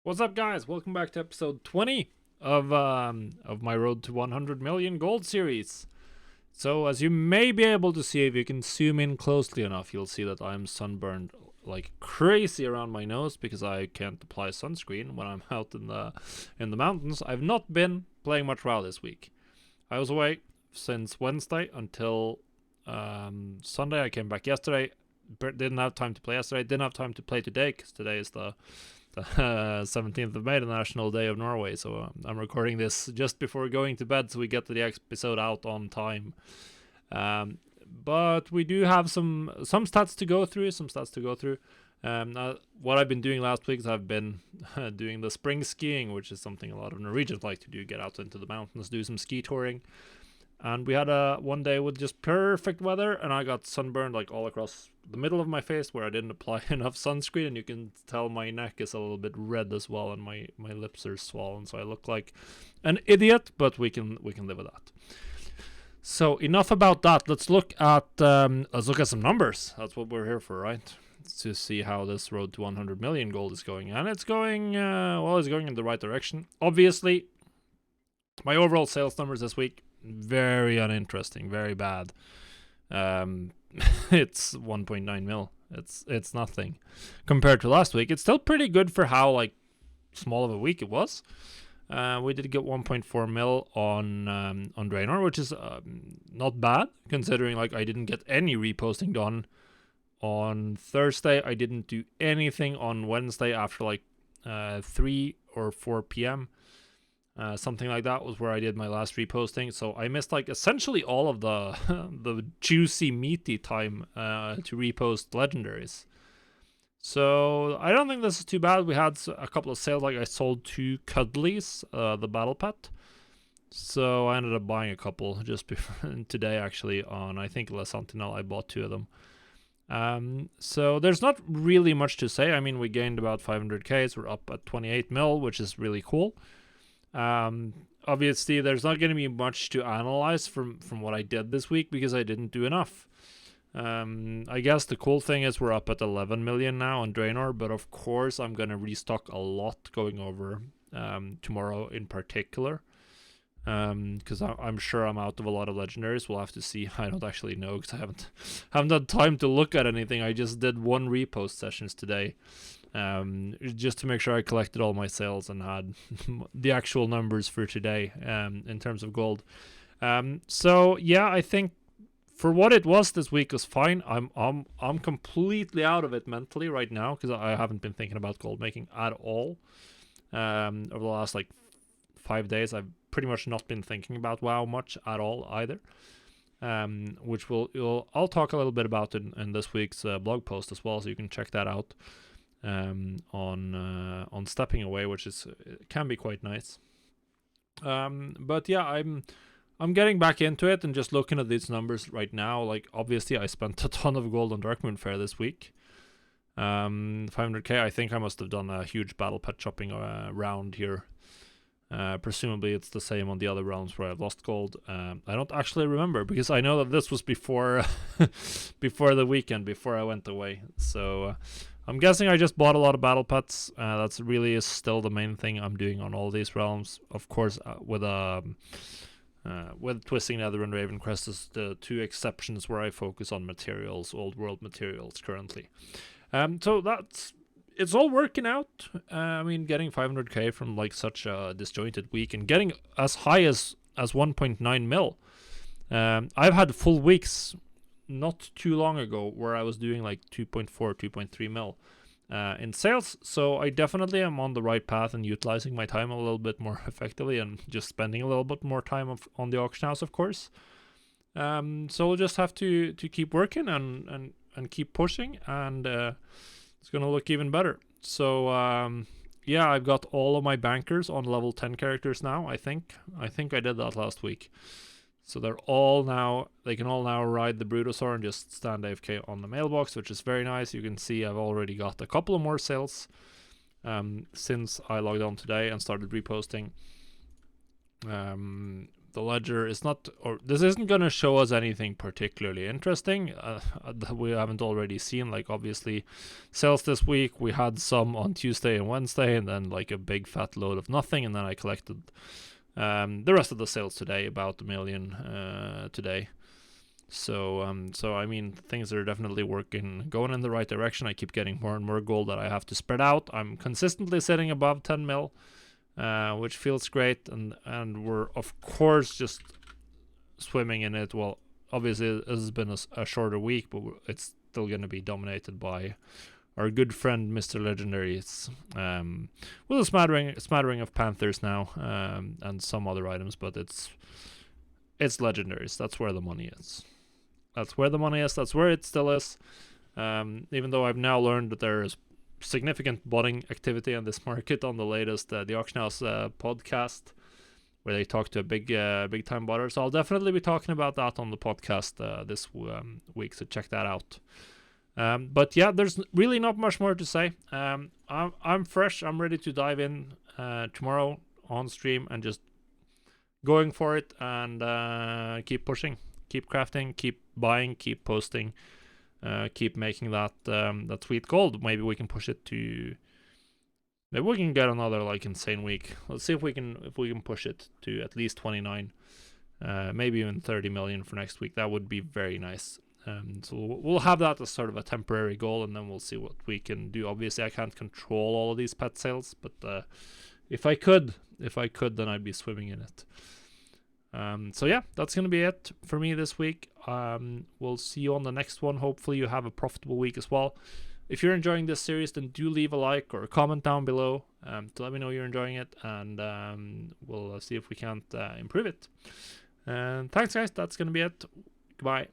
What's up, guys? Welcome back to episode 20 of my Road to 100 Million Gold series. So, as you may be able to see, if you can zoom in closely enough, you'll see that I'm sunburned like crazy around my nose because I can't apply sunscreen when I'm out in the mountains. I've not been playing much WoW this week. I was away since Wednesday until Sunday. I came back yesterday. Didn't have time to play yesterday. Didn't have time to play today because today is the 17th of May, the National Day of Norway. So I'm recording this just before going to bed so we get the episode out on time. But we do have some stats to go through. What I've been doing last week is I've been doing the spring skiing, which is something a lot of Norwegians like to do, get out into the mountains, do some ski touring. And we had one day with just perfect weather, and I got sunburned like all across the middle of my face where I didn't apply enough sunscreen, and you can tell my neck is a little bit red as well, and my lips are swollen, so I look like an idiot, but we can live with that. So enough about that. Let's look at some numbers. That's what we're here for, right? To see how this road to 100 million gold is going, and it's going it's going in the right direction. Obviously, my overall sales numbers this week, very uninteresting, very bad. It's 1.9 mil. It's nothing compared to last week. It's still pretty good for how like small of a week it was. We did get 1.4 mil on Draenor, which is not bad considering like I didn't get any reposting done on Thursday. I didn't do anything on Wednesday after like 3 or 4 p.m. Something like that was where I did my last reposting, so I missed like essentially all of the the juicy meaty time to repost legendaries. So I don't think this is too bad. We had a couple of sales, like I sold 2 Cuddlies, the battle pet. So I ended up buying a couple just before today actually on, I think, La Sentinel. I bought 2 of them. So there's not really much to say. I mean, we gained about 500k, so we're up at 28 mil, which is really cool. Obviously there's not going to be much to analyze from what I did this week because I didn't do enough. I guess the cool thing is we're up at 11 million now on Draenor, but of course I'm going to restock a lot going over tomorrow in particular, because I'm sure I'm out of a lot of legendaries. We'll have to see. I don't actually know because I haven't had time to look at anything. I just did 1 repost sessions today, just to make sure I collected all my sales and had the actual numbers for today in terms of gold. So yeah, I think for what it was this week was fine. I'm completely out of it mentally right now because I haven't been thinking about gold making at all. Over the last like 5 days, I've pretty much not been thinking about WoW much at all either. Which I'll talk a little bit about in this week's blog post as well, so you can check that out. On stepping away, which can be quite nice. But yeah, I'm getting back into it and just looking at these numbers right now. Like obviously, I spent a ton of gold on Darkmoon Fair this week. 500k. I think I must have done a huge battle pet shopping round here. Presumably it's the same on the other rounds where I've lost gold. I don't actually remember because I know that this was before before the weekend, before I went away. So I'm guessing I just bought a lot of battle pets. That's really is still the main thing I'm doing on all these realms. Of course, with Twisting Nether and Ravencrest is the 2 exceptions where I focus on materials, old world materials currently. So it's all working out. I mean, getting 500k from like such a disjointed week and getting as high as 1.9 mil. I've had full weeks not too long ago where I was doing like 2.4, 2.3 mil in sales. So I definitely am on the right path and utilizing my time a little bit more effectively and just spending a little bit more time on the auction house, of course. So we'll just have to keep working and keep pushing, and it's going to look even better. So yeah, I've got all of my bankers on level 10 characters now. I think I did that last week. So they can all now ride the Brutosaur and just stand AFK on the mailbox, which is very nice. You can see I've already got a couple of more sales since I logged on today and started reposting. the ledger is not, or this isn't going to show us anything particularly interesting that we haven't already seen. Like, obviously, sales this week, we had some on Tuesday and Wednesday, and then like a big fat load of nothing, and then I collected the rest of the sales today, about 1 million today. So I mean, things are definitely going in the right direction. I keep getting more and more gold that I have to spread out. I'm consistently sitting above 10 mil. Which feels great, and we're of course just swimming in it. Well, obviously this has been a shorter week, but it's still going to be dominated by our good friend Mr. Legendary. It's with a smattering of Panthers now, and some other items, but it's legendaries. That's where the money is. That's where it still is. Even though I've now learned that there is significant botting activity in this market on the latest the Auction House podcast, where they talk to a big time botter. So I'll definitely be talking about that on the podcast this week, so check that out. But yeah, there's really not much more to say. I'm fresh. I'm ready to dive in tomorrow on stream and just going for it, and keep pushing, keep crafting, keep buying, keep posting. Keep making that sweet gold. Maybe we can push it to. Maybe we can get another like insane week. Let's see if we can push it to at least 29, maybe even 30 million for next week. That would be very nice. So we'll have that as sort of a temporary goal, and then we'll see what we can do. Obviously, I can't control all of these pet sales, but if I could, then I'd be swimming in it. So yeah, that's going to be it for me this week. We'll see you on the next one. Hopefully you have a profitable week as well. If you're enjoying this series, then do leave a like or a comment down below to let me know you're enjoying it, and we'll see if we can't improve it. And thanks guys, that's going to be it. Goodbye.